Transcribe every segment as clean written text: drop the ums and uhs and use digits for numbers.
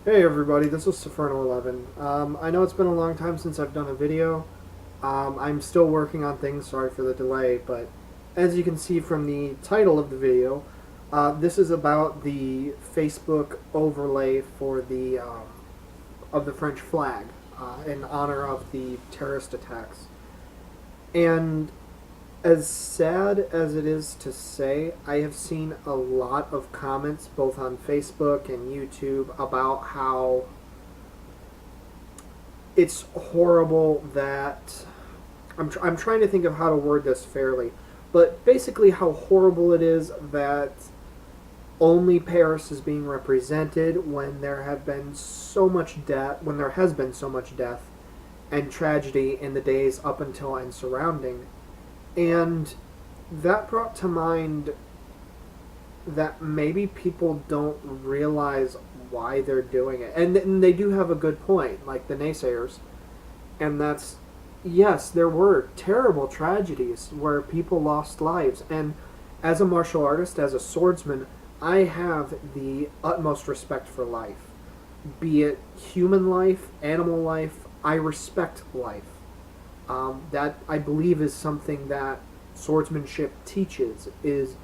Hey everybody, this is Safrano11. I know it's been a long time since I've done a video. I'm still working on things, sorry for the delay, but as you can see from the title of the video, this is about the Facebook overlay for the of the French flag in honor of the terrorist attacks. And as sad as it is to say, I have seen a lot of comments both on Facebook and YouTube about how it's horrible that I'm trying to think of how to word this fairly, but basically how horrible it is that only Paris is being represented when there have been so much death, when there has been so much death and tragedy in the days up until and surrounding. And that brought to mind that maybe people don't realize why they're doing it. And they do have a good point, like the naysayers. And that's, yes, there were terrible tragedies where people lost lives. And as a martial artist, as a swordsman, I have the utmost respect for life. Be it human life, animal life, I respect life. That I believe is something that swordsmanship teaches. Is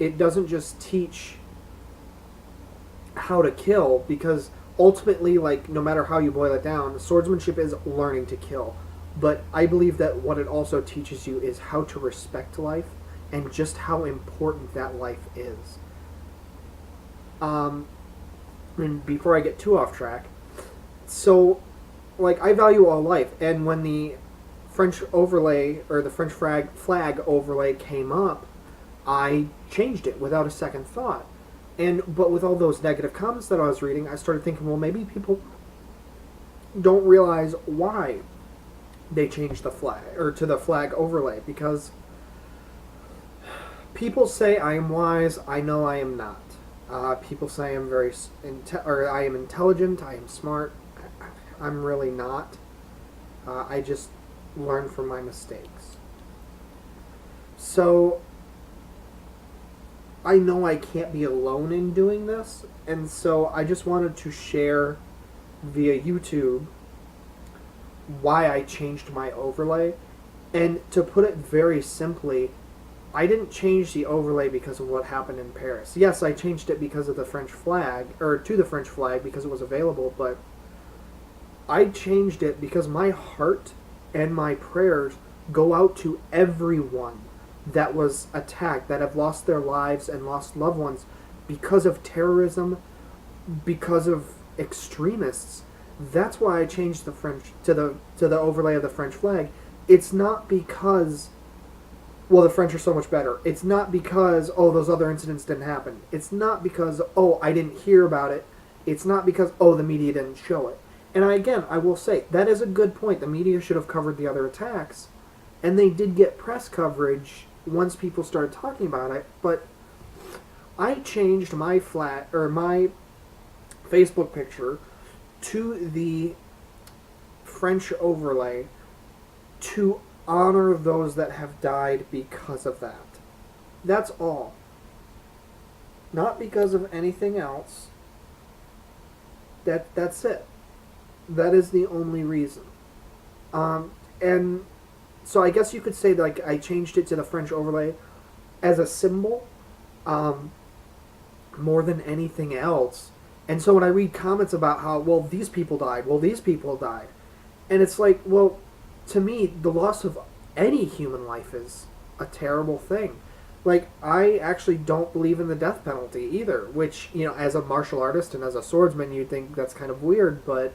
it doesn't just teach how to kill, because ultimately, like, no matter how you boil it down, swordsmanship is learning to kill. But I believe that what it also teaches you is how to respect life and just how important that life is. Um, and before I get too off track, so, like, I value all life, and when the French overlay or the French flag overlay came up, I changed it without a second thought. But with all those negative comments that I was reading, I started thinking, well, maybe people don't realize why they changed the flag or to the flag overlay, because people say I am wise. I know I am not. People say I'm or I am intelligent. I am smart. I'm really not. I just learn from my mistakes. So I know I can't be alone in doing this, and so I just wanted to share via YouTube why I changed my overlay. And to put it very simply, I didn't change the overlay because of what happened in Paris. Yes, I changed it because of the French flag, or to the French flag because it was available, but I changed it because my heart and my prayers go out to everyone that was attacked, that have lost their lives and lost loved ones because of terrorism, because of extremists. That's why I changed the French to the overlay of the French flag. It's not because, well, the French are so much better. It's not because, oh, those other incidents didn't happen. It's not because, oh, I didn't hear about it. It's not because, oh, the media didn't show it. And I will say, that is a good point. The media should have covered the other attacks. And they did get press coverage once people started talking about it. But I changed my my Facebook picture to the French overlay to honor those that have died because of that. That's all. Not because of anything else. That's it. That is the only reason. And so I guess you could say, like, I changed it to the French overlay as a symbol, um, more than anything else. And so when I read comments about how, well, these people died, well, these people died, and it's like, well, to me, the loss of any human life is a terrible thing. Like, I actually don't believe in the death penalty either, which, you know, as a martial artist and as a swordsman, you'd think that's kind of weird, but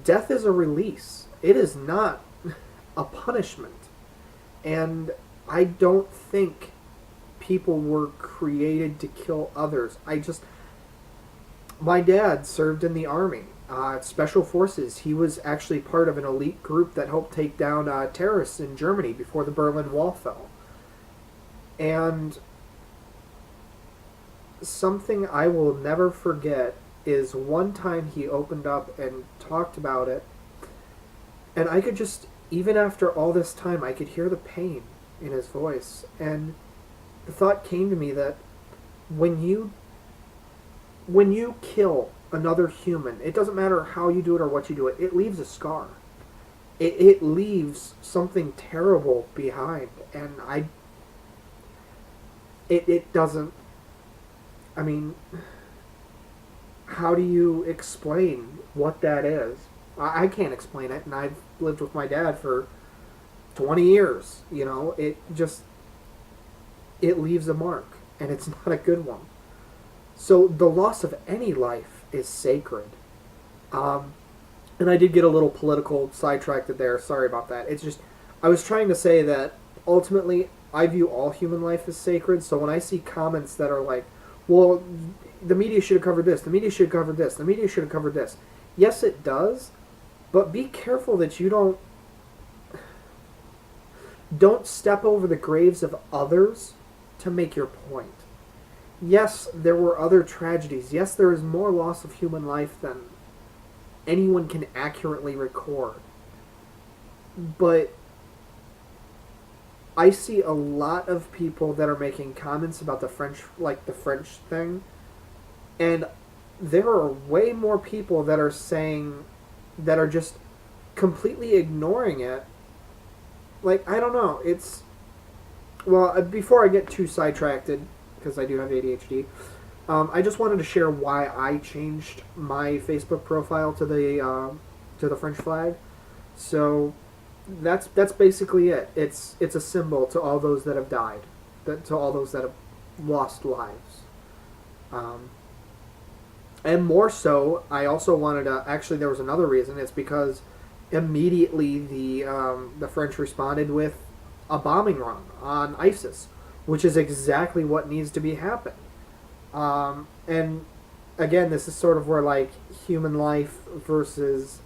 death is a release. It is not a punishment. And I don't think people were created to kill others. My dad served in the army, special forces. He was actually part of an elite group that helped take down terrorists in Germany before the Berlin Wall fell. And something I will never forget is one time he opened up and talked about it, and I could just, even after all this time, I could hear the pain in his voice. And the thought came to me that when you when you kill another human, it doesn't matter how you do it or what you do it, it leaves a scar. It leaves something terrible behind. And it doesn't, I mean, how do you explain what that is? I can't explain it, and I've lived with my dad for 20 years. You know, it leaves a mark, and it's not a good one. So the loss of any life is sacred. Um, and I did get a little political sidetracked there. Sorry about that. It's just I was trying to say that ultimately I view all human life as sacred. So when I see comments that are like, "Well, the media should have covered this. The media should have covered this. The media should have covered this." Yes, it does, but be careful that you don't step over the graves of others to make your point. Yes, there were other tragedies. Yes, there is more loss of human life than anyone can accurately record. But I see a lot of people that are making comments about the French, like the French thing, and there are way more people that are saying, that are just completely ignoring it. Like, I don't know. It's, well, before I get too sidetracked, because I do have ADHD, I just wanted to share why I changed my Facebook profile to the French flag. So that's basically it. It's a symbol to all those that have died, to all those that have lost lives. Um, and more so, I also wanted to. Actually, there was another reason. It's because immediately the French responded with a bombing run on ISIS, which is exactly what needs to be happening. And again, this is sort of where like human life versus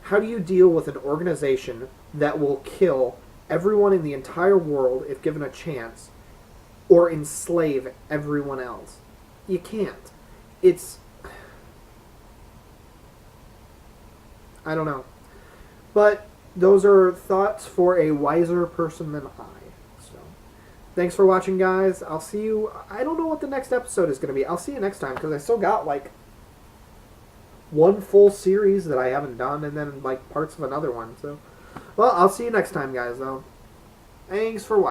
how do you deal with an organization that will kill everyone in the entire world if given a chance, or enslave everyone else? You can't. It's, I don't know. But those are thoughts for a wiser person than I. So, thanks for watching, guys. I'll see you. I don't know what the next episode is going to be. I'll see you next time because I still got like one full series that I haven't done and then like parts of another one. So, well, I'll see you next time, guys, though. Thanks for watching.